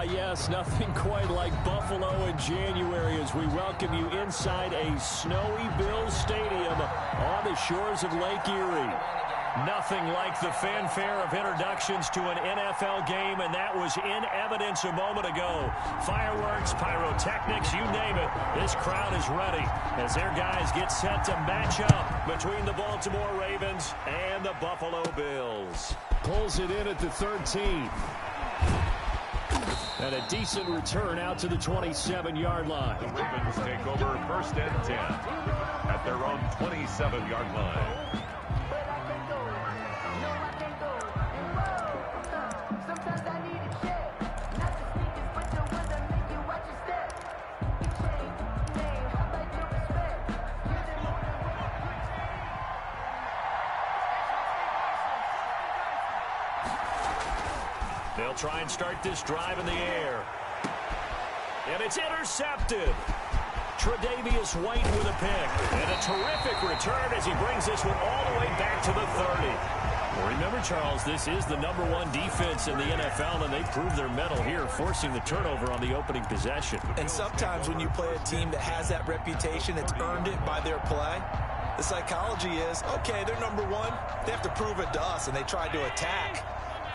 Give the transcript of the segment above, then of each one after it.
Yes, nothing quite like Buffalo in January as we welcome you inside a snowy Bills Stadium on the shores of Lake Erie. Nothing like the fanfare of introductions to an NFL game, and that was in evidence a moment ago. Fireworks, pyrotechnics, you name it. This crowd is ready as their guys get set to match up between the Baltimore Ravens and the Buffalo Bills. Pulls it in at the 13. And a decent return out to the 27-yard line. The Ravens take over 1st and 10 at their own 27-yard line. They'll try and start this drive in the air. And it's intercepted. Tre'Davious White with a pick. And a terrific return as he brings this one all the way back to the 30. Well, remember, Charles, this is the #1 defense in the NFL, and they proved their mettle here, forcing the turnover on the opening possession. And sometimes when you play a team that has that reputation, it's earned it by their play. The psychology is, okay, they're #1. They have to prove it to us, and they tried to attack.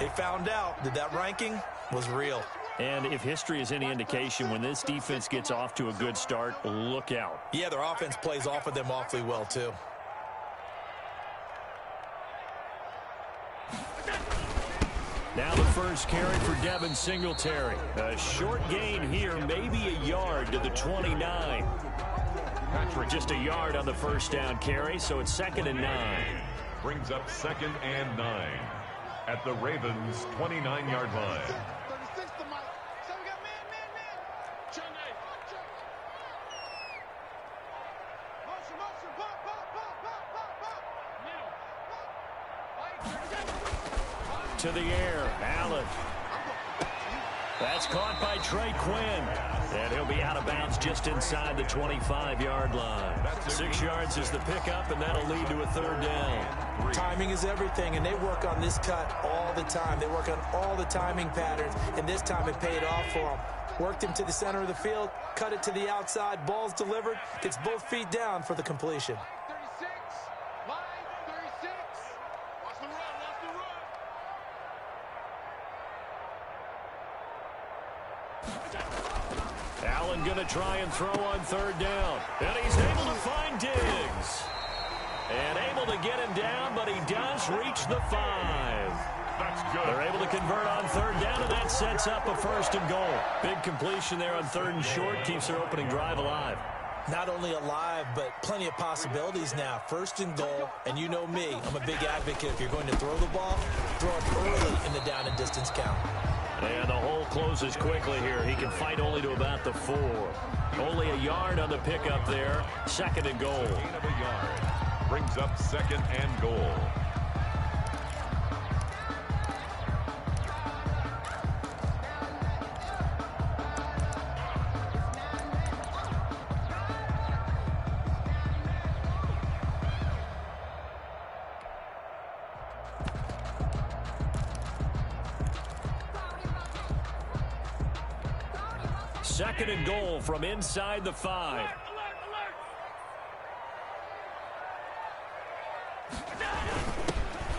They found out that that ranking was real. And if history is any indication, when this defense gets off to a good start, look out. Yeah, their offense plays off of them awfully well, too. Now the first carry for Devin Singletary. A short gain here, maybe a yard to the 29. Just a yard on the first down carry, so it's 2nd and 9. Brings up 2nd and 9 at the Ravens' 29-yard line. To the air, Allen. That's caught by Trey Quinn. And he'll be out of bounds just inside the 25-yard line. 6 yards is the pickup, and that'll lead to a 3rd down. Timing is everything, and they work on this cut all the time. They work on all the timing patterns, and this time it paid off for them. Worked him to the center of the field, cut it to the outside, ball's delivered, gets both feet down for the completion. Allen going to try and throw on 3rd down. And he's able to find Diggs. And able to get him down, but he does reach the 5. That's good. They're able to convert on 3rd down, and that sets up a 1st and goal. Big completion there on 3rd and short. Keeps their opening drive alive. Not only alive, but plenty of possibilities now. 1st and goal, and you know me. I'm a big advocate. If you're going to throw the ball, throw it early in the down and distance count. And the hole closes quickly here. He can fight only to about the 4. Only a yard on the pickup there. 2nd and goal. Gain of a yard. Brings up 2nd and goal. Second and goal from inside the 5.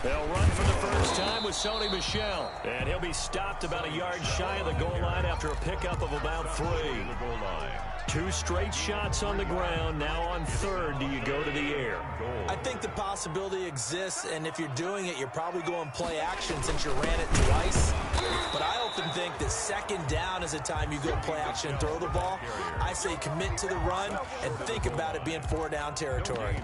They'll run for the first time with Sony Michel. And he'll be stopped about a yard shy of the goal line after a pickup of about 3. 2 straight shots on the ground. Now on 3rd, do you go to the air? I think the possibility exists, and if you're doing it, you're probably going play action since you ran it twice. But I often think that 2nd down is a time you go play action and throw the ball. I say commit to the run and think about it being 4-down territory.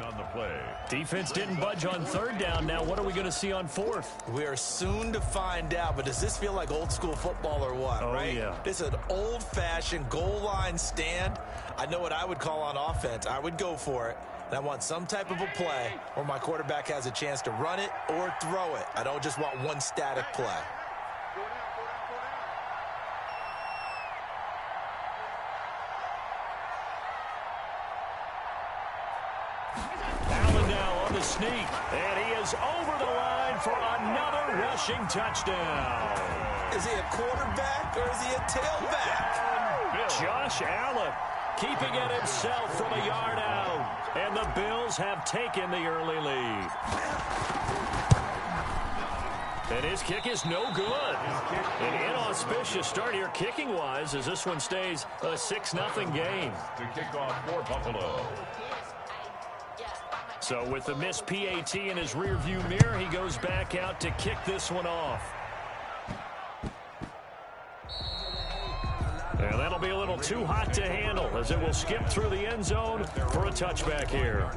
Defense didn't budge on 3rd down. Now what are we going to see on 4th? We are soon to find out, but does this feel like old school football or what, right? Yeah. This is an old-fashioned goal line stand. I know what I would call on offense. I would go for it. And I want some type of a play where my quarterback has a chance to run it or throw it. I don't just want one static play. Allen now on the sneak, and he is over the line for another rushing touchdown. Is he a quarterback or is he a tailback? Josh Allen keeping it himself from a yard out. And the Bills have taken the early lead. And his kick is no good. An inauspicious start here kicking-wise as this one stays a 6-0 game. To kick off for Buffalo. So with the missed PAT in his rearview mirror, he goes back out to kick this one off. And that'll be a little too hot to handle as it will skip through the end zone for a touchback here.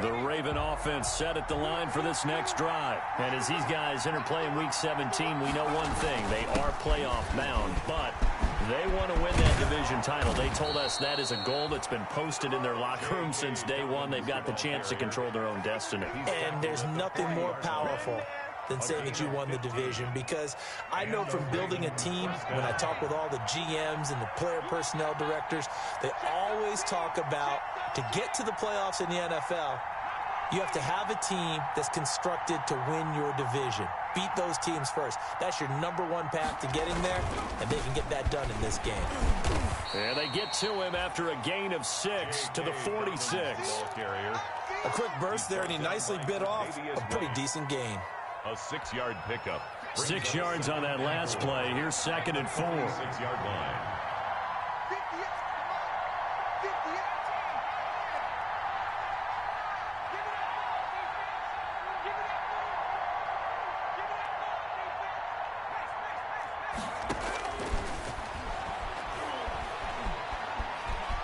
The Raven offense set at the line for this next drive. And as these guys interplay in Week 17, we know one thing. They are playoff bound, but they want to win that division title. They told us that is a goal that's been posted in their locker room since day one. They've got the chance to control their own destiny. And there's nothing more powerful than saying that you won the division, because I know from building a team, when I talk with all the GMs and the player personnel directors, they always talk about, to get to the playoffs in the NFL, you have to have a team that's constructed to win your division. Beat those teams first. That's your #1 path to getting there, and they can get that done in this game. And they get to him after a gain of 6 to the 46. A quick burst there, and he nicely bit off a pretty decent gain. A 6-yard pickup. 6 yards on that last play. Here's 2nd and 4. 6-yard line.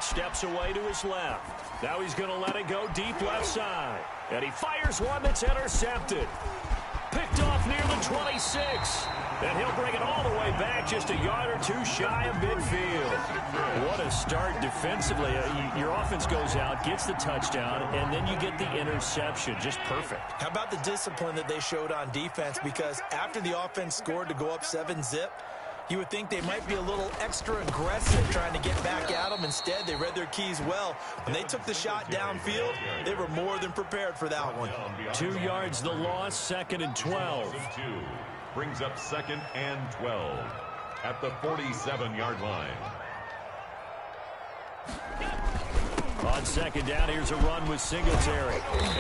Steps away to his left. Now he's going to let it go deep left side. And he fires one that's intercepted. Picked off near the 26. And he'll bring it all the way back just a yard or two shy of midfield. What a start defensively. Your offense goes out, gets the touchdown, and then you get the interception. Just perfect. How about the discipline that they showed on defense? Because after the offense scored to go up 7-zip, you would think they might be a little extra aggressive trying to get back at them. Instead, they read their keys well. When they took the shot downfield, they were more than prepared for that one. 2 yards the loss, 2nd and 12. Brings up 2nd and 12 at the 47-yard line. On 2nd down, here's a run with Singletary.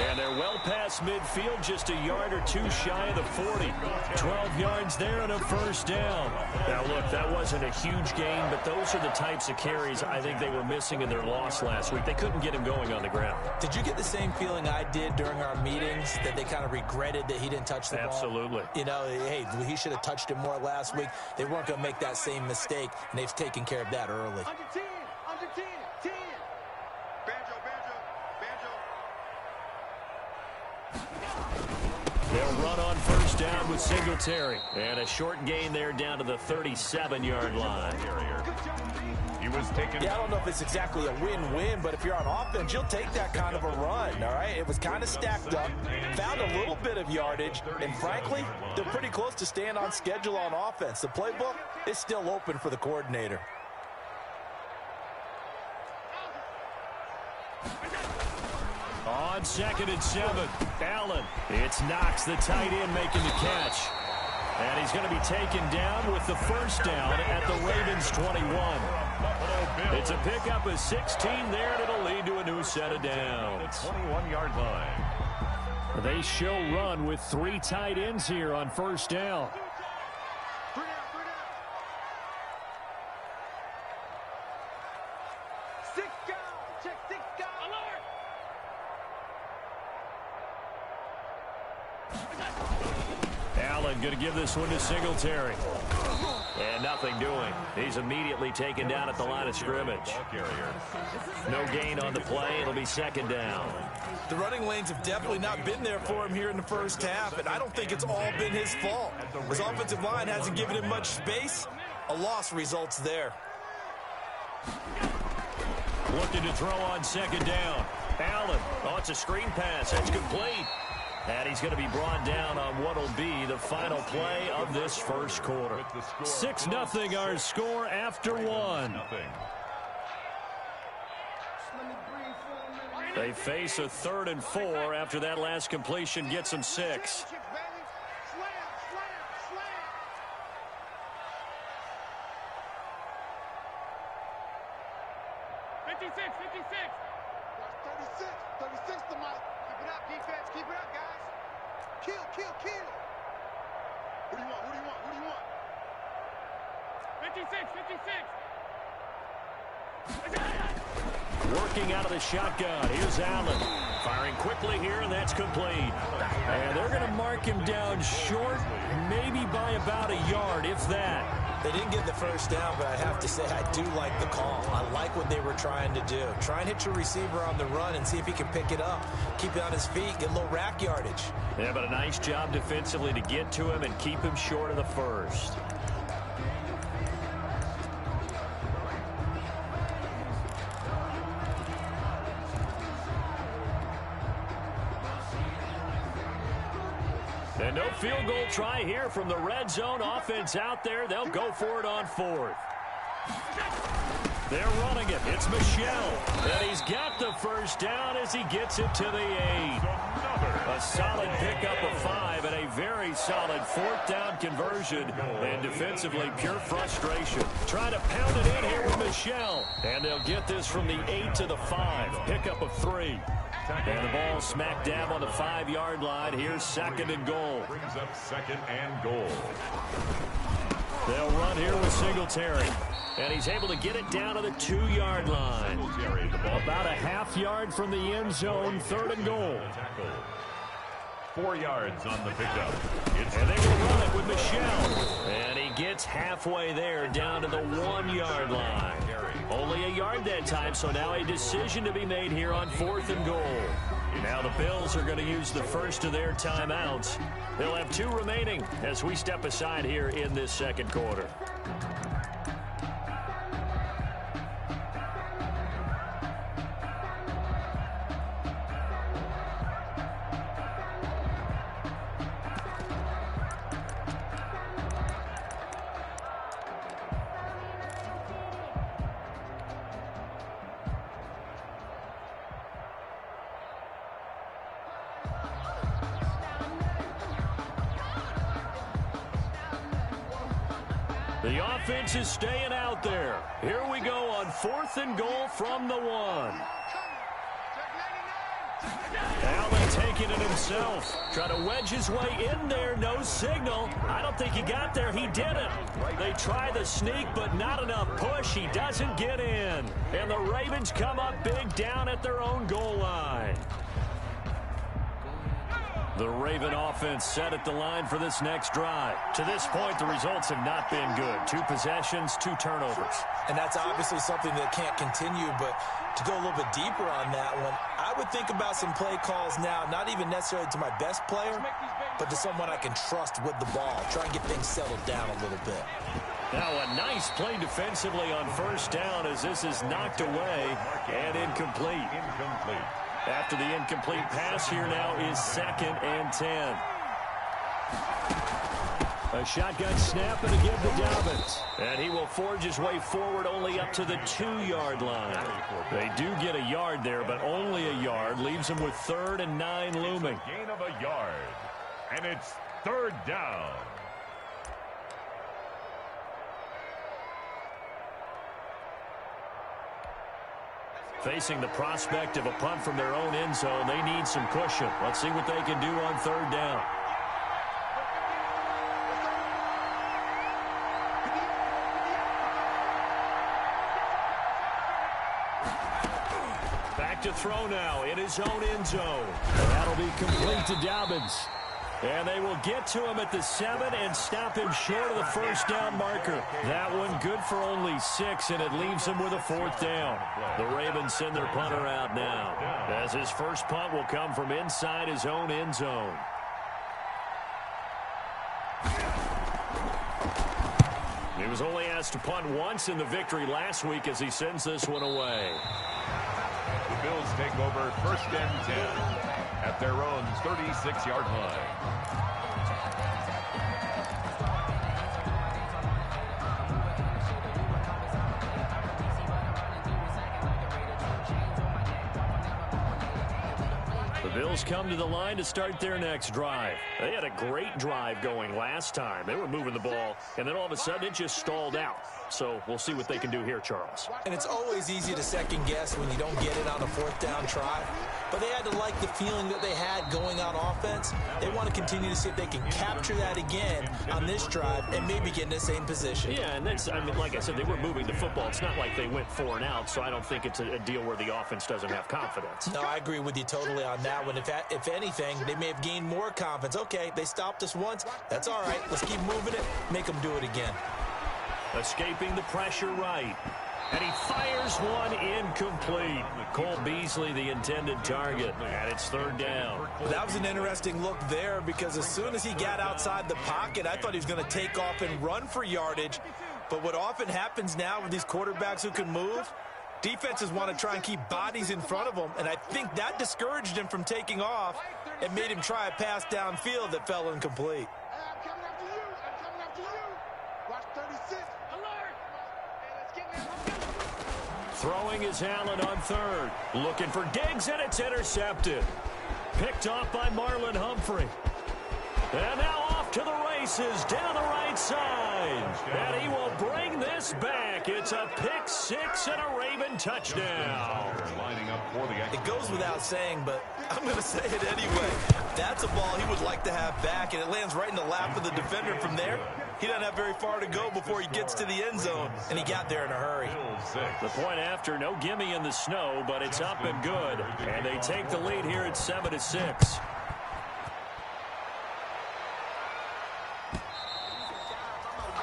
And they're well past midfield, just a yard or two shy of the 40. 12 yards there and a 1st down. Now, look, that wasn't a huge gain, but those are the types of carries I think they were missing in their loss last week. They couldn't get him going on the ground. Did you get the same feeling I did during our meetings, that they kind of regretted that he didn't touch the ball? Absolutely. You know, hey, he should have touched it more last week. They weren't going to make that same mistake, and they've taken care of that early. Under 10, 10. They'll run on 1st down with Singletary. And a short gain there down to the 37-yard line. He was taken. Yeah, I don't know if it's exactly a win-win, but if you're on offense, you'll take that kind of a run, all right? It was kind of stacked up, found a little bit of yardage, and frankly, they're pretty close to staying on schedule on offense. The playbook is still open for the coordinator. On 2nd and 7, Allen. It's Knox, the tight end, making the catch. And he's going to be taken down with the 1st down at the Ravens' 21. It's a pickup of 16 there, and it'll lead to a new set of downs. 21-yard line. They show run with 3 tight ends here on 1st down. Allen going to give this one to Singletary. And nothing doing. He's immediately taken down at the line of scrimmage. No gain on the play. It'll be 2nd down. The running lanes have definitely not been there for him here in the 1st half, and I don't think it's all been his fault. His offensive line hasn't given him much space. A loss results there. Looking to throw on 2nd down. Allen. Oh, it's a screen pass. That's complete. And he's going to be brought down on what will be the final play of this first quarter. 6-0 our score after one. They face a 3rd and 4 after that last completion gets them 6. 36 to Mike. Keep it up, defense. Keep it up, guys. Kill. Who do you want? 56. Working out of the shotgun. Here's Allen. Firing quickly here, and that's complete. And they're going to mark him down short, maybe by about a yard, if that. They didn't get the first down, but I have to say I do like the call. I like what they were trying to do. Try and hit your receiver on the run and see if he can pick it up. Keep it on his feet, get a little rack yardage. Yeah, but a nice job defensively to get to him and keep him short of the first. And no field goal try here from the red zone. Offense out there. They'll go for it on 4th. They're running it. It's Michel. And he's got the first down as he gets it to the 8. A solid pickup of 5 and a very solid 4th down conversion. And defensively, pure frustration. Trying to pound it in here with Michel. And they'll get this from the 8 to the 5. Pickup of 3. And the ball smack dab on the 5-yard line. Here's 2nd and goal. Brings up 2nd and goal. They'll run here with Singletary. And he's able to get it down to the 2-yard line. About a half yard from the end zone. 3rd and goal. 4 yards on the pickup. And they will run it with Michel. And he gets halfway there down to the 1-yard line. Only a yard that time, so now a decision to be made here on 4th and goal. Now the Bills are going to use the first of their timeouts. They'll have 2 remaining as we step aside here in this second quarter. The offense is staying out there. Here we go on 4th and goal from the 1. Allen taking it himself. Trying to wedge his way in there. No signal. I don't think he got there. He didn't. They try the sneak, but not enough push. He doesn't get in. And the Ravens come up big down at their own goal line. The Raven offense set at the line for this next drive. To this point, the results have not been good. 2 possessions, 2 turnovers. And that's obviously something that can't continue, but to go a little bit deeper on that one, I would think about some play calls now, not even necessarily to my best player, but to someone I can trust with the ball. Try and get things settled down a little bit. Now a nice play defensively on 1st down as this is knocked away and incomplete. After the incomplete pass, here now is 2nd and 10. A shotgun snap and a give to Dobbins. And he will forge his way forward only up to the 2-yard line. They do get a yard there, but only a yard. Leaves him with 3rd and 9 looming. Gain of a yard. And it's 3rd down. Facing the prospect of a punt from their own end zone, they need some cushion. Let's see what they can do on 3rd down. Back to throw now in his own end zone. And that'll be complete to Dobbins. And they will get to him at the 7 and stop him short of the 1st down marker. That one good for only 6, and it leaves him with a 4th down. The Ravens send their punter out now, as his first punt will come from inside his own end zone. He was only asked to punt once in the victory last week as he sends this one away. The Bills take over 1st and 10. at their own 36-yard line. The Bills come to the line to start their next drive. They had a great drive going last time. They were moving the ball, and then all of a sudden it just stalled out. So we'll see what they can do here, Charles. And it's always easy to second guess when you don't get it on a fourth down try. But they had to like the feeling that they had going on offense. They want to continue to see if they can capture that again on this drive and maybe get in the same position. Yeah, and that's, I mean, like I said, they were moving the football. It's not like they went 4 and out, so I don't think it's a deal where the offense doesn't have confidence. No, I agree with you totally on that one. If anything, they may have gained more confidence. Okay, they stopped us once. That's all right. Let's keep moving it. Make them do it again. Escaping the pressure right. And he fires one incomplete. Cole Beasley, the intended target. And it's third down. That was an interesting look there because as soon as he got outside the pocket, I thought he was going to take off and run for yardage. But what often happens now with these quarterbacks who can move, defenses want to try and keep bodies in front of them. And I think that discouraged him from taking off and made him try a pass downfield that fell incomplete. Throwing is Allen on third. Looking for Diggs, and it's intercepted. Picked off by Marlon Humphrey. And now off to the races down the right side. And he will bring this back. It's a pick six and a Raven touchdown. It goes without saying, but I'm going to say it anyway. That's a ball he would like to have back, and it lands right in the lap of the defender from there. He doesn't have very far to go before he gets to the end zone, and he got there in a hurry. The point after, no gimme in the snow, but it's up and good. And they take the lead here at 7-6.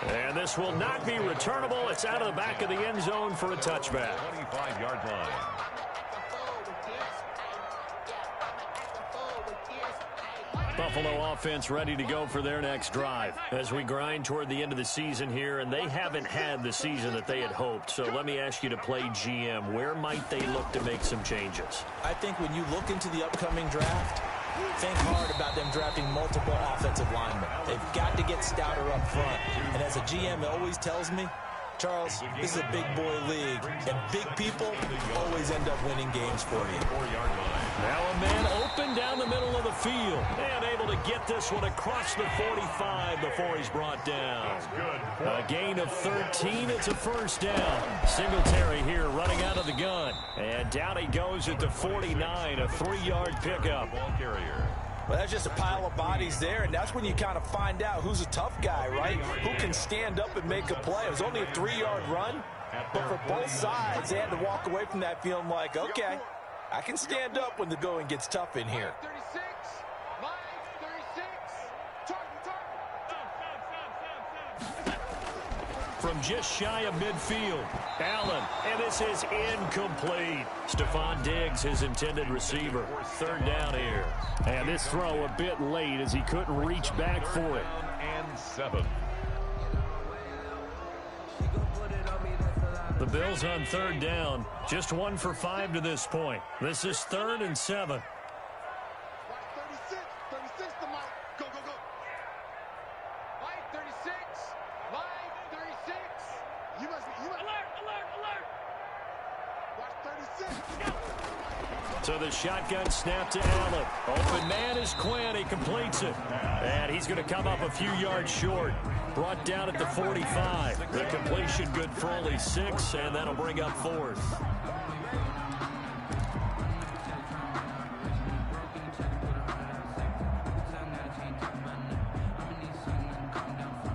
And this will not be returnable. It's out of the back of the end zone for a touchback. 25-yard line. Buffalo offense ready to go for their next drive as we grind toward the end of the season here, and they haven't had the season that they had hoped. So let me ask you to play GM. Where might they look to make some changes? I think when you look into the upcoming draft, think hard about them drafting multiple offensive linemen. They've got to get stouter up front. And as a GM always tells me, Charles, this is a big boy league, and big people always end up winning games for you. Now a man open down the middle of the field and able to get this one across the 45 before he's brought down. A gain of 13. It's a first down. Singletary here running out of the gun. And down he goes at the 49, a 3-yard pickup. Well, that's just a pile of bodies there, and that's when you kind of find out who's a tough guy, right? Who can stand up and make a play. It was only a 3-yard run, but for both sides, they had to walk away from that feeling like, okay, I can stand up when the going gets tough in here. From just shy of midfield, Allen, and this is incomplete. Stephon Diggs, his intended receiver. Third down here. And this throw a bit late as he couldn't reach back for it. And 7. The Bills on third down, just 1 for 5 to this point. This is 3rd and 7. 36 to Mike. Go, go, go. Mike, 36. Mike, 36. You must be. Alert, alert, alert. Watch 36. So the shotgun snap to Allen. Open man is Quinn. He completes it. And he's going to come up a few yards short. Brought down at the 45. The completion good for only 6, and that'll bring up 4th.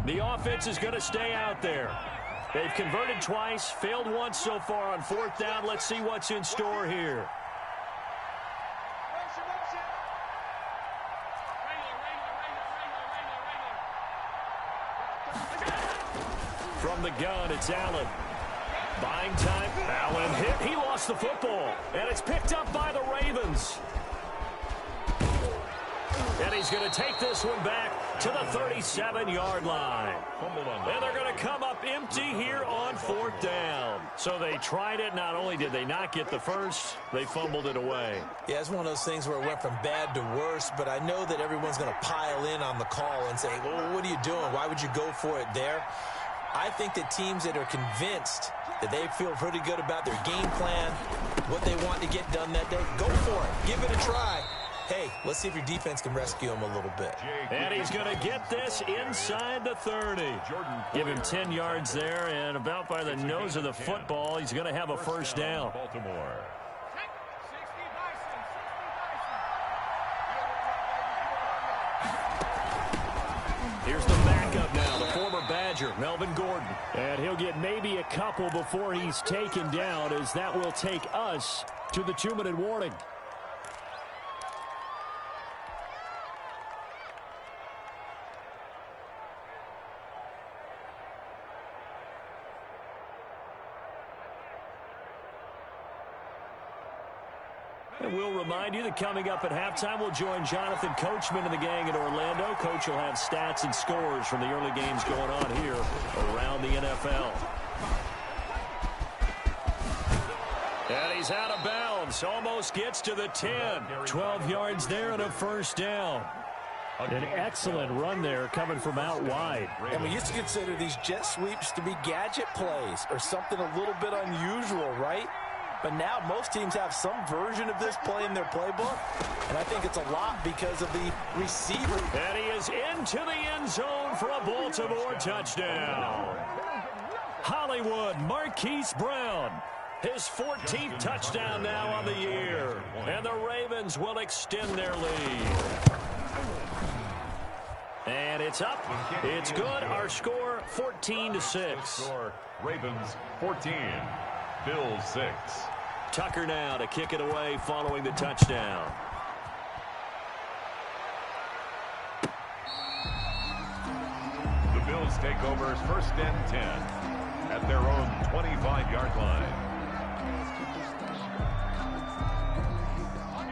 The offense is going to stay out there. They've converted twice, failed once so far on 4th down. Let's see what's in store here. From the gun, it's Allen. Buying time. Allen hit. He lost the football. And it's picked up by the Ravens. And he's going to take this one back to the 37-yard line. And they're going to come up empty here on 4th down. So they tried it. Not only did they not get the first, they fumbled it away. Yeah, it's one of those things where it went from bad to worse, but I know that everyone's going to pile in on the call and say, well, what are you doing? Why would you go for it there? I think that teams that are convinced that they feel pretty good about their game plan, what they want to get done that day, go for it. Give it a try. Hey, let's see if your defense can rescue him a little bit. And he's going to get this inside the 30. Give him 10 yards there, and about by the nose of the football, he's going to have a first down. Baltimore. Here's the backup now, the former Badger, Melvin Gordon. And he'll get maybe a couple before he's taken down, as that will take us to the 2-minute warning. And we'll remind you that coming up at halftime, we'll join Jonathan Coachman and the gang in Orlando. Coach will have stats and scores from the early games going on here around the NFL. And he's out of bounds. Almost gets to the 10. 12 yards there and a first down. An excellent run there coming from out wide. And we used to consider these jet sweeps to be gadget plays or something a little bit unusual, right? But now most teams have some version of this play in their playbook, and I think it's a lot because of the receiver. And he is into the end zone for a Baltimore touchdown. Hollywood Marquise Brown, his 14th touchdown now on the year. And the Ravens will extend their lead. And it's up. It's good. Our score, 14-6. Ravens 14. Bills 6. Tucker now to kick it away following the touchdown. The Bills take over first and 10 at their own 25-yard line.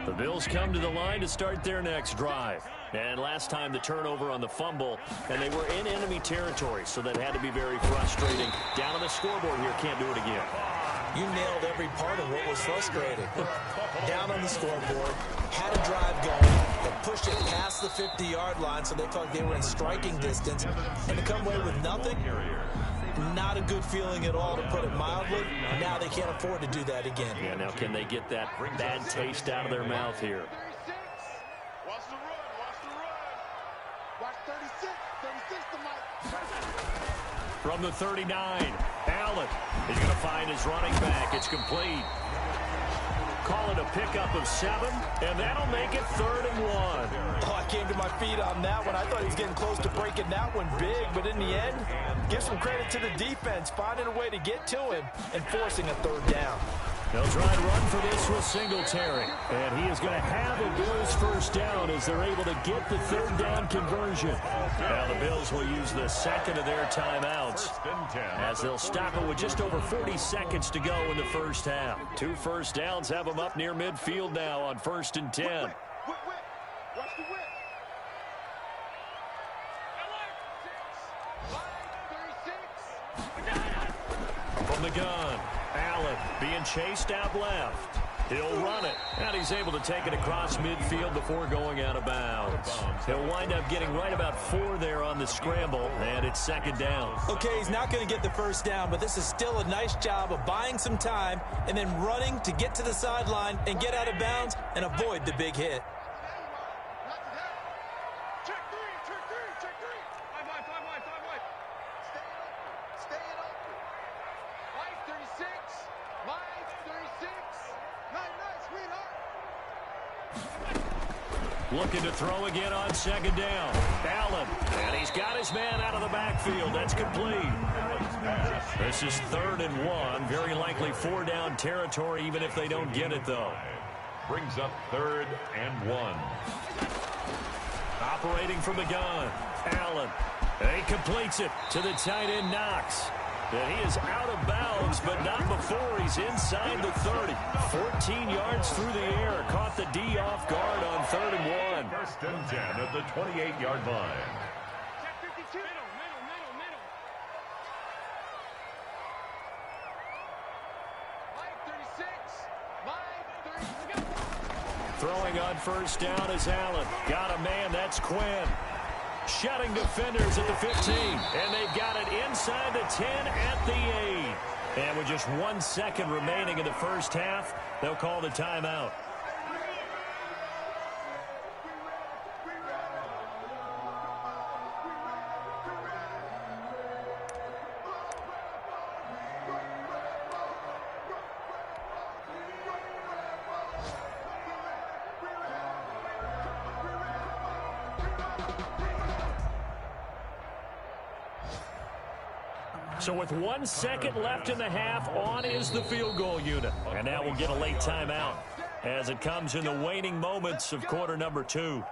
The Bills come to the line to start their next drive. And last time the turnover on the fumble, and they were in enemy territory, so that had to be very frustrating. Down on the scoreboard here, can't do it again. You nailed every part of what was frustrating. Down on the scoreboard, had a drive going, but pushed it past the 50-yard line, so they felt like they were in striking distance. And to come away with nothing, not a good feeling at all, to put it mildly. Now they can't afford to do that again. Yeah, now can they get that bad taste out of their mouth here? Watch the run, watch the run. Watch 36, 36 to Mike. From the 39, Allen is going to find his running back. It's complete. Call it a pickup of 7, and that'll make it 3rd and 1. Oh, I came to my feet on that one. I thought he was getting close to breaking that one big, but in the end, give some credit to the defense, finding a way to get to him and forcing a 3rd down. They'll try and run for this with Singletary. And he is going to have a Bills first down as they're able to get the 3rd down conversion. Now the Bills will use the second of their timeouts as they'll stop it with just over 40 seconds to go in the first half. 2 first downs have them up near midfield now on 1st and 10. Whip. Watch the whip. From the gun, Allen being chased out left. He'll run it, and he's able to take it across midfield before going out of bounds. He'll wind up getting right about 4 there on the scramble, and it's 2nd down. Okay, he's not going to get the first down, but this is still a nice job of buying some time and then running to get to the sideline and get out of bounds and avoid the big hit. Check three. 5 wide. Stay it open. Mike 36. Mike 36. Nice, sweetheart. Looking to throw again on 2nd down. Allen, and he's got his man out of the backfield. That's complete. This is 3rd and 1. Very likely 4 down territory, even if they don't get it, though. Brings up 3rd and 1. Operating from the gun, Allen. And he completes it to the tight end, Knox. And he is out of bounds, but not before he's inside the 30. 14 yards through the air. Caught the D off guard on 3rd and 1. 1st and 10 at the 28-yard line. Check 52. Middle. Throwing on first down is Allen. Got a man, that's Quinn. Shutting defenders at the 15. And they've got it inside the 10 at the 8. And with just 1 second remaining in the first half, they'll call the timeout. So with 1 second left in the half, on is the field goal unit. And now we'll get a late timeout as it comes in the waning moments of quarter number 2.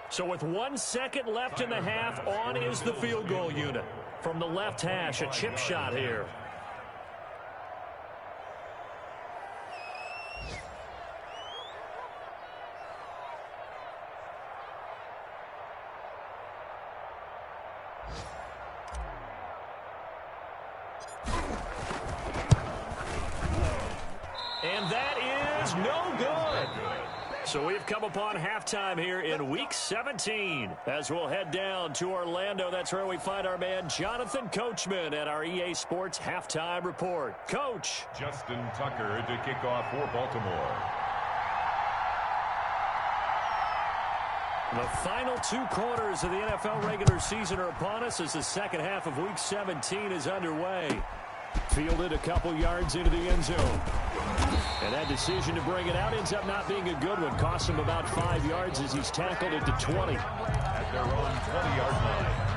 So with 1 second left in the half, on is the field goal unit. From the left hash, a chip shot here. And that is no good. So we've come upon halftime here in Week 17. As we'll head down to Orlando, that's where we find our man Jonathan Coachman at our EA Sports Halftime Report. Coach. Justin Tucker to kick off for Baltimore. The final 2 quarters of the NFL regular season are upon us as the second half of Week 17 is underway. Fielded a couple yards into the end zone. And that decision to bring it out ends up not being a good one. Costs him about 5 yards as he's tackled at the 20. At their own 20-yard line.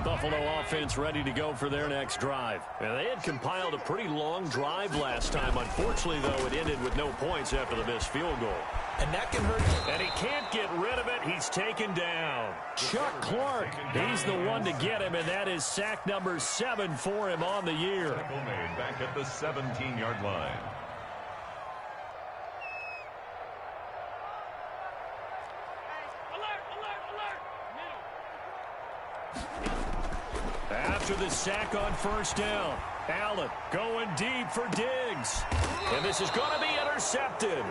Buffalo offense ready to go for their next drive. And they had compiled a pretty long drive last time. Unfortunately, though, it ended with no points after the missed field goal. And that can hurt. And he can't get rid of it. He's taken down. Chuck Clark, he's the one to get him, and that is sack number 7 for him on the year. Tackle made back at the 17-yard line. After the sack on first down, Allen going deep for Diggs. And this is going to be intercepted.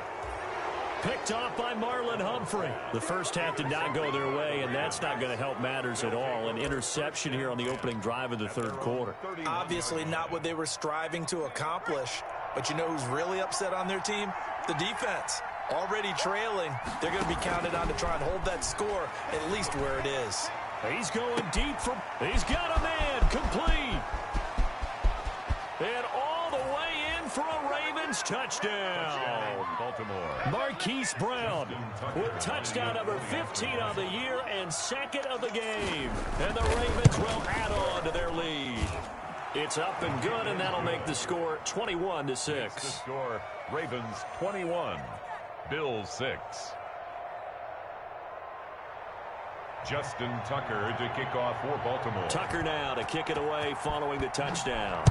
Picked off by Marlon Humphrey. The first half did not go their way, and that's not going to help matters at all. An interception here on the opening drive of the third quarter. Obviously not what they were striving to accomplish. But you know who's really upset on their team? The defense. Already trailing. They're going to be counted on to try and hold that score at least where it is. He's going deep for... He's got a man complete. And all the way in for a Ravens touchdown. Baltimore. Marquise Brown with touchdown number 15 on the year and second of the game. And the Ravens will add on to their lead. It's up and good, and that'll make the score 21-6. The score, Ravens 21, Bills 6. Justin Tucker to kick off for Baltimore. Tucker now to kick it away following the touchdown.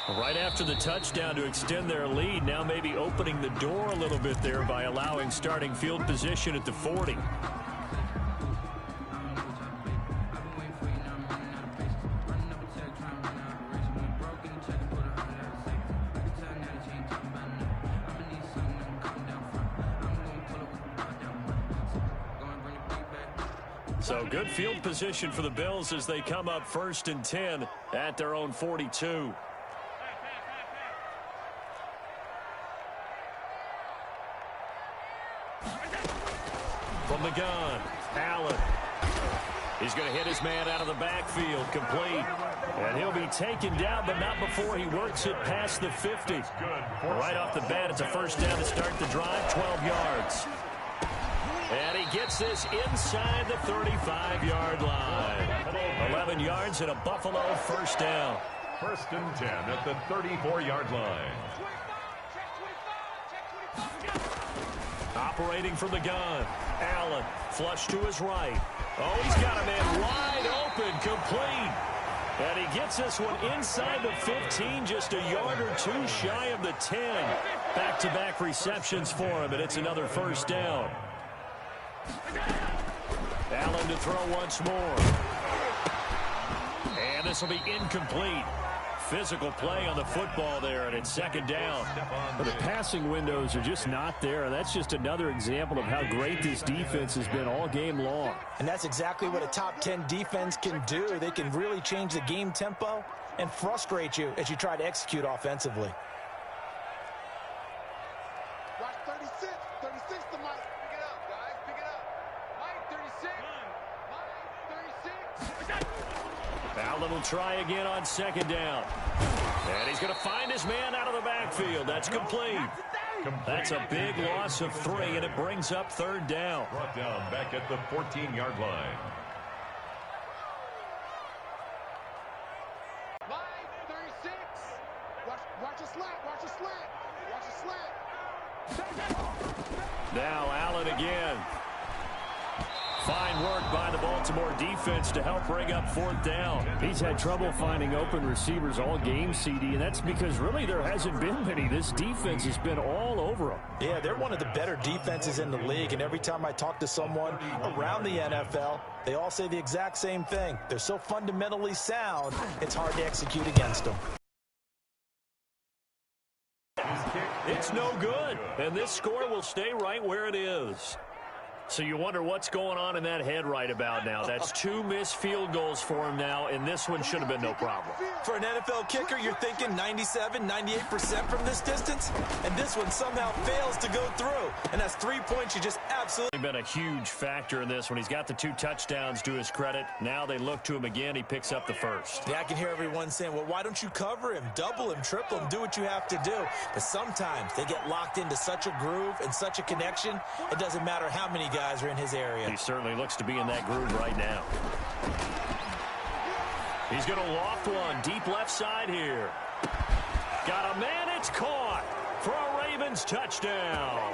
Right after the touchdown to extend their lead, now maybe opening the door a little bit there by allowing starting field position at the 40. So good field position for the Bills as they come up 1st and 10 at their own 42. From the gun, Allen. He's going to hit his man out of the backfield, complete. And he'll be taken down, but not before he works it past the 50. Right off the bat, it's a first down to start the drive, 12 yards. And he gets this inside the 35-yard line. 11 yards and a Buffalo first down. 1st and 10 at the 34-yard line. Operating from the gun. Allen, flush to his right. Oh, he's got a man wide open, complete. And he gets this one inside the 15, just a yard or two shy of the 10. Back-to-back receptions for him, and it's another first down. Allen to throw once more. And this will be incomplete. Physical play on the football there, and it's second down. But the passing windows are just not there, and that's just another example of how great this defense has been all game long. And that's exactly what a top 10 defense can do. They can really change the game tempo and frustrate you as you try to execute offensively. Watch 36. 36 to Mike. Pick it up, guys. Pick it up. Mike, 36. Mike, 36. Allen will try again on second down. And he's going to find his man out of the backfield. That's complete. That's a big loss of 3, and it brings up third down. Brought down back at the 14-yard line. Mike, 36. Watch a slant. Watch a slant. Watch a slant. Now Allen again. Fine work by the Baltimore defense to help bring up fourth down. He's had trouble finding open receivers all game, CD, and that's because really there hasn't been many. This defense has been all over them. Yeah, they're one of the better defenses in the league, and every time I talk to someone around the NFL, they all say the exact same thing. They're so fundamentally sound, it's hard to execute against them. It's no good, and this score will stay right where it is. So you wonder what's going on in that head right about now. That's 2 missed field goals for him now, and this one should have been no problem. For an NFL kicker, you're thinking 97, 98% from this distance, and this one somehow fails to go through. And that's 3 points you just absolutely... Been a huge factor in this one. He's got the 2 touchdowns to his credit. Now they look to him again. He picks up the first. Yeah, I can hear everyone saying, well, why don't you cover him, double him, triple him, do what you have to do. But sometimes they get locked into such a groove and such a connection, it doesn't matter how many guys are in his area. He certainly looks to be in that groove right now. He's going to loft one deep left side here. Got a man, it's caught for a Ravens touchdown.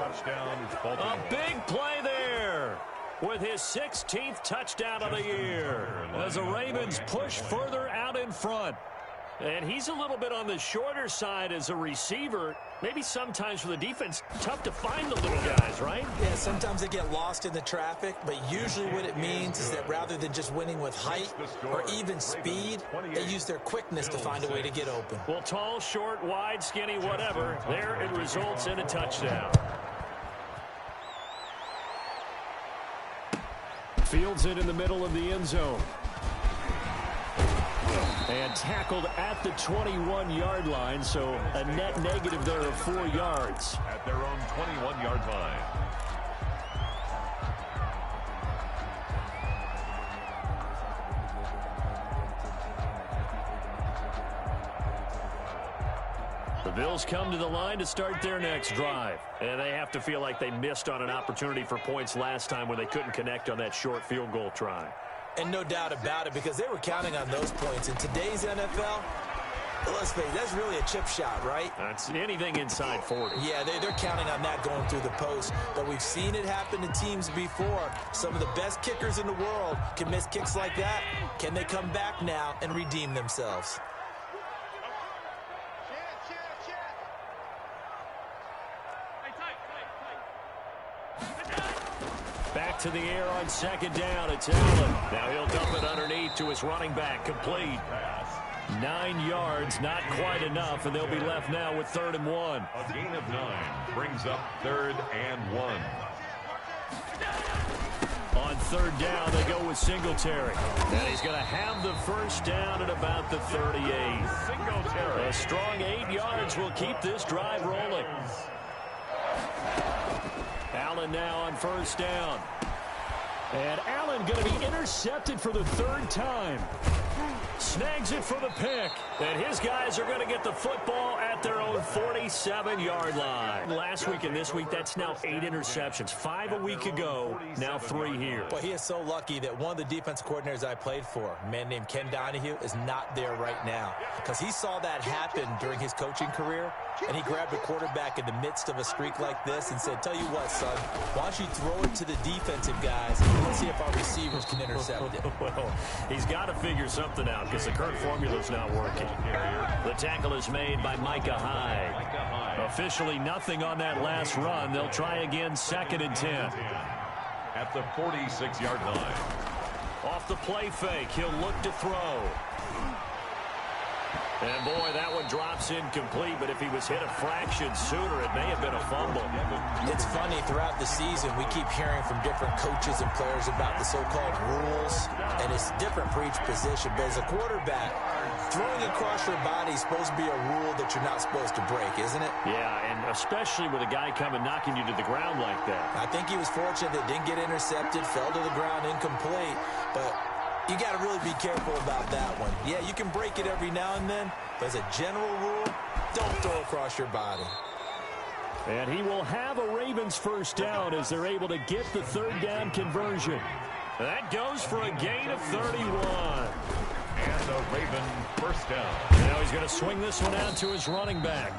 A big play there with his 16th touchdown of the year as the Ravens push further out in front. And he's a little bit on the shorter side as a receiver. Maybe sometimes for the defense, tough to find the little guys, right? Yeah, sometimes they get lost in the traffic, but usually what it means is that rather than just winning with height or even speed, they use their quickness to find a way to get open. Well, tall, short, wide, skinny, whatever, there it results in a touchdown. Fields it in the middle of the end zone. And tackled at the 21-yard line, so a net negative there of 4 yards. At their own 21-yard line. The Bills come to the line to start their next drive. And they have to feel like they missed on an opportunity for points last time when they couldn't connect on that short field goal try. And no doubt about it, because they were counting on those points. In today's NFL, let's face it, that's really a chip shot, right? That's anything inside 40. Yeah, they're counting on that going through the post. But we've seen it happen to teams before. Some of the best kickers in the world can miss kicks like that. Can they come back now and redeem themselves? Back to the air on second down. It's Allen. Now he'll dump it underneath to his running back. Complete. 9 yards, not quite enough, and they'll be left now with 3rd and 1. A gain of 9 brings up 3rd and 1. On 3rd down, they go with Singletary. And he's going to have the first down at about the 38. Singletary. A strong 8 yards will keep this drive rolling. Allen now on 1st down. And Allen going to be intercepted for the 3rd time. Snags it for the pick. And his guys are going to get the football at their own 47-yard line. Last week and this week, that's now 8 interceptions. 5 a week ago, now 3 here. Well, he is so lucky that one of the defense coordinators I played for, a man named Ken Donahue, is not there right now. Because he saw that happen during his coaching career, and he grabbed a quarterback in the midst of a streak like this and said, tell you what, son, why don't you throw it to the defensive guys and see if our receivers can intercept it. Well, he's got to figure something out because the current formula's not working. The tackle is made by Micah Hyde. Officially nothing on that last run. They'll try again 2nd and 10. at the 46-yard line. Off the play fake, he'll look to throw. And, boy, that one drops incomplete, but if he was hit a fraction sooner, it may have been a fumble. It's funny, throughout the season, we keep hearing from different coaches and players about the so-called rules, and it's different for each position. But as a quarterback, throwing across your body is supposed to be a rule that you're not supposed to break, isn't it? Yeah, and especially with a guy coming knocking you to the ground like that. I think he was fortunate that didn't get intercepted, fell to the ground incomplete, but you got to really be careful about that one. Yeah, you can break it every now and then, but as a general rule, don't throw across your body. And he will have a Ravens first down as they're able to get the third down conversion. That goes for a gain of 31. And a Raven first down. Now he's going to swing this one out to his running back.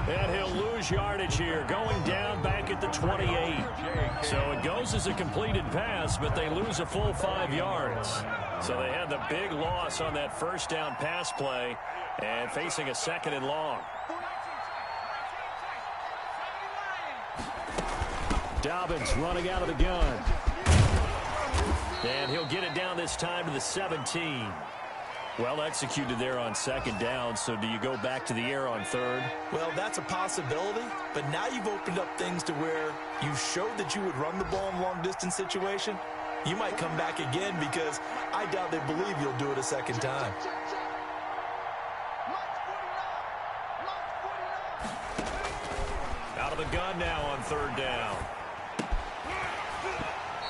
And he'll lose yardage here, going down back at the 28. So it goes as a completed pass, but they lose a full 5 yards. So they had the big loss on that first down pass play and facing a 2nd and long. Dobbins running out of the gun. And he'll get it down this time to the 17. Well executed there on 2nd down, so do you go back to the air on 3rd? Well, that's a possibility, but now you've opened up things to where you showed that you would run the ball in long-distance situation. You might come back again because I doubt they believe you'll do it a 2nd time. Out of the gun now on 3rd down.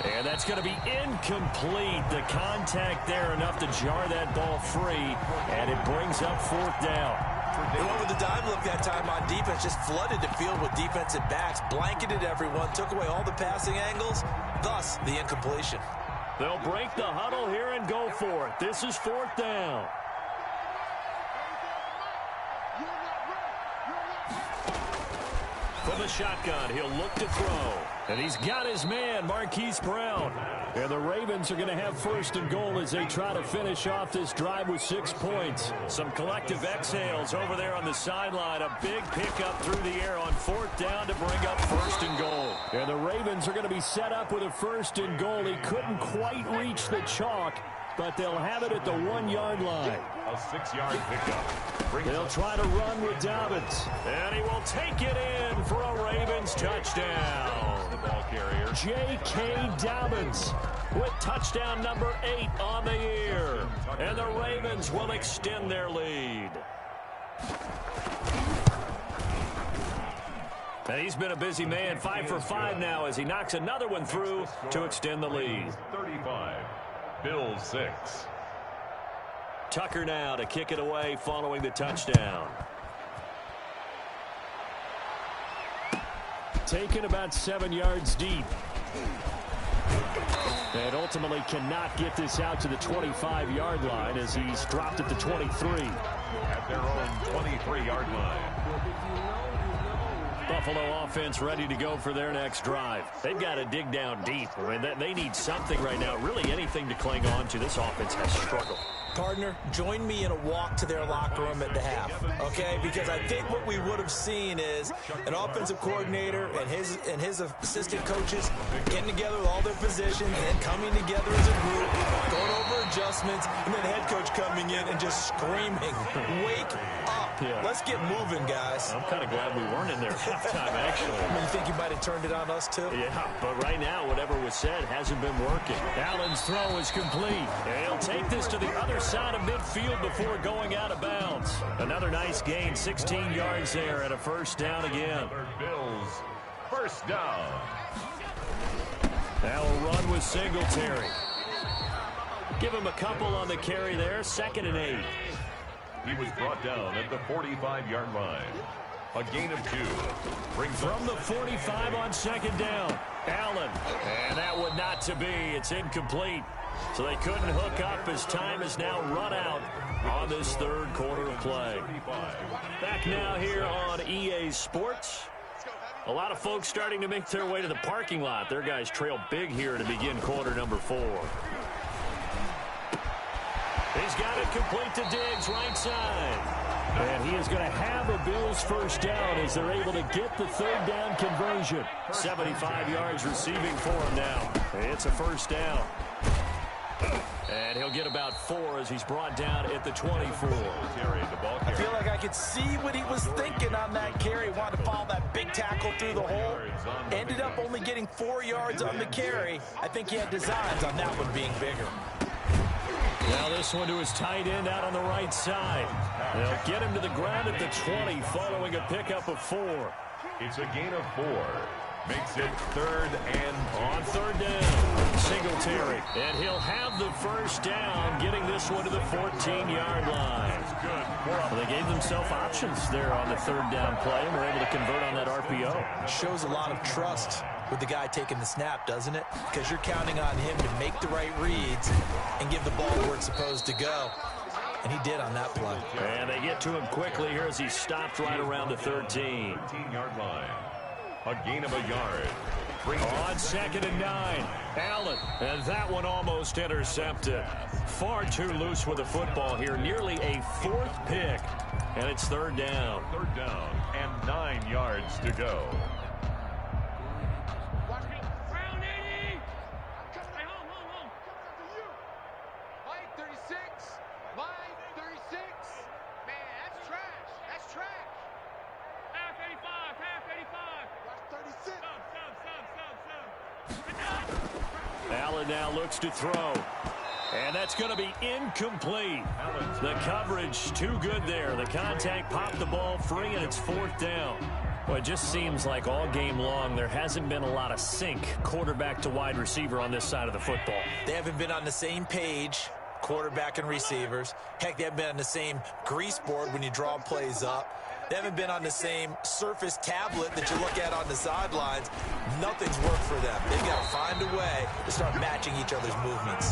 And that's going to be incomplete. The contact there enough to jar that ball free, and it brings up 4th down. They went with the dive look that time on defense, just flooded the field with defensive backs, blanketed everyone, took away all the passing angles, thus the incompletion. They'll break the huddle here and go for it. This is 4th down. From the shotgun, he'll look to throw. And he's got his man, Marquise Brown. And the Ravens are going to have 1st and goal as they try to finish off this drive with 6 points. Some collective exhales over there on the sideline. A big pickup through the air on 4th down to bring up 1st and goal. And the Ravens are going to be set up with a 1st and goal. He couldn't quite reach the chalk, but they'll have it at the 1-yard line. A 6-yard pickup. They'll try to run with Dobbins. And he will take it in for a Ravens touchdown. The ball carrier. J.K. Dobbins with touchdown number 8 on the year. And the Ravens will extend their lead. And he's been a busy man, 5 for 5 now as he knocks another one through to extend the lead. 35, Bills 6. Tucker now to kick it away following the touchdown. Taken about 7 yards deep. And ultimately cannot get this out to the 25-yard line as he's dropped at the 23. At their own 23-yard line. Buffalo offense ready to go for their next drive. They've got to dig down deep. I mean, they need something right now, really anything to cling on to. This offense has struggled. Partner, join me in a walk to their locker room at the half, okay? Because I think what we would have seen is an offensive coordinator and his assistant coaches getting together with all their positions and coming together as a group, going over adjustments, and then the head coach coming in and just screaming, "Wake up. Yeah. Let's get moving, guys." I'm kind of glad we weren't in there at halftime, actually. You think you might have turned it on us, too? Yeah, but right now, whatever was said hasn't been working. Allen's throw is complete. And he'll take this to the other side of midfield before going out of bounds. Another nice gain, 16 yards there and a 1st down again. Bills first down. Now a run with Singletary. Give him a couple on the carry there, 2nd and 8. He was brought down at the 45-yard line. A gain of 2. Brings from the 45 on 2nd down. Allen. And that would not to be. It's incomplete. So they couldn't hook up as time is now run out on this 3rd quarter of play. Back now here on EA Sports. A lot of folks starting to make their way to the parking lot. Their guys trail big here to begin quarter number 4. He's got it complete to Diggs, right side. And he is going to have a Bills first down as they're able to get the third down conversion. 75 yards receiving for him now. It's a first down. And he'll get about 4 as he's brought down at the 24. I feel like I could see what he was thinking on that carry. He wanted to follow that big tackle through the hole. Ended up only getting 4 yards on the carry. I think he had designs on that one being bigger. Now this one to his tight end out on the right side. They'll get him to the ground at the 20 following a pickup of 4. It's a gain of 4. Makes it 3rd and on 3rd down. Singletary. And he'll have the first down, getting this one to the 14-yard line. Well, they gave themselves options there on the 3rd down play and were able to convert on that RPO. Shows a lot of trust with the guy taking the snap, doesn't it? Because you're counting on him to make the right reads and give the ball where it's supposed to go. And he did on that play. And they get to him quickly here as he stopped right around the 13. 13-yard line. A gain of a yard. On 2nd and 9. Allen. And that one almost intercepted. Far too loose with the football here. Nearly a 4th pick. And it's 3rd down. 3rd down and 9 yards to go. Allen now looks to throw. And that's going to be incomplete. The coverage too good there. The contact popped the ball free, and it's 4th down. Well, it just seems like all game long there hasn't been a lot of sync quarterback to wide receiver on this side of the football. They haven't been on the same page, quarterback and receivers. Heck, they haven't been on the same grease board when you draw plays up. They haven't been on the same surface tablet that you look at on the sidelines. Nothing's worked for them. They've got to find a way to start matching each other's movements.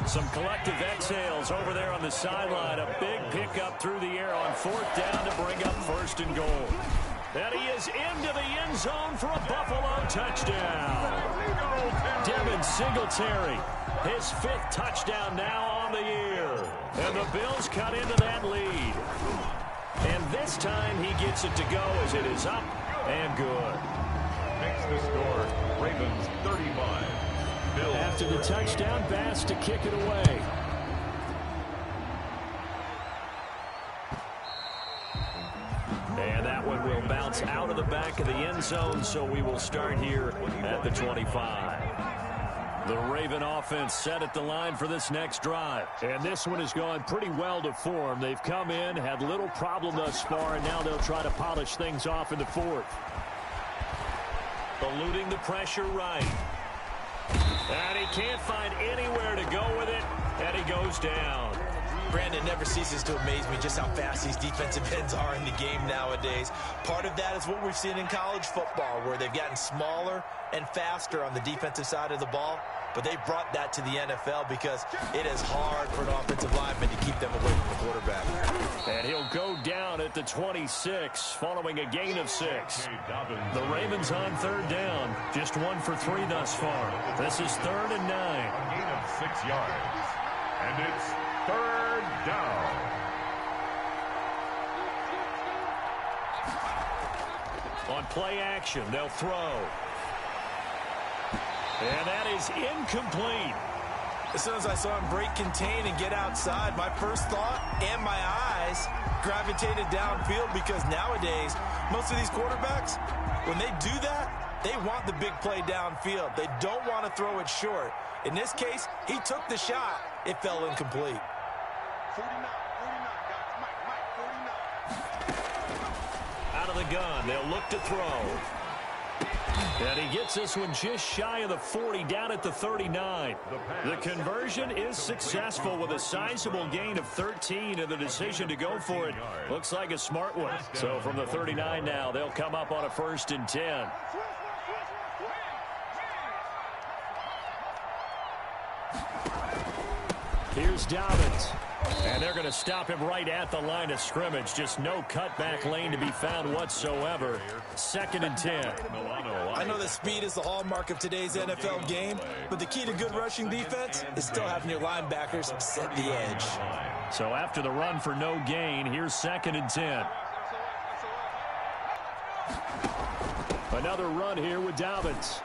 Some collective exhales over there on the sideline. A big pickup through the air on 4th down to bring up 1st and goal. And he is into the end zone for a Buffalo touchdown. Devin Singletary, his 5th touchdown now on the year. And the Bills cut into that lead. And this time he gets it to go as it is up and good. Makes the score. Ravens 35. Bills. After the touchdown, Bass to kick it away. And that one will bounce out of the back of the end zone, so we will start here at the 25. The Raven offense set at the line for this next drive. And this one has gone pretty well to form. They've come in, had little problem thus far, and now they'll try to polish things off in the 4th. Eluding the pressure right. And he can't find anywhere to go with it, and he goes down. Brandon, never ceases to amaze me just how fast these defensive ends are in the game nowadays. Part of that is what we've seen in college football, where they've gotten smaller and faster on the defensive side of the ball. But they've brought that to the NFL because it is hard for an offensive lineman to keep them away from the quarterback. And he'll go down at the 26 following a gain of 6. The Ravens on 3rd down. Just 1 for 3 thus far. This is 3rd and 9. A gain of 6 yards. And it's 3rd down. On play action, they'll throw. And that is incomplete. As soon as I saw him break contain and get outside, my first thought and my eyes gravitated downfield, because nowadays, most of these quarterbacks, when they do that, they want the big play downfield. They don't want to throw it short. In this case, he took the shot. It fell incomplete. 49, guys. Mike, 49. Out of the gun, they'll look to throw. And he gets this one just shy of the 40, down at the 39. The conversion is successful with a sizable gain of 13, and the decision to go for it looks like a smart one. So from the 39 now, they'll come up on a 1st and 10. Here's Dobbins. And they're going to stop him right at the line of scrimmage. Just no cutback lane to be found whatsoever. 2nd and 10. I know that speed is the hallmark of today's NFL game, but the key to good rushing defense is still having your linebackers set the edge. So after the run for no gain, here's 2nd and 10. Another run here with Dobbins.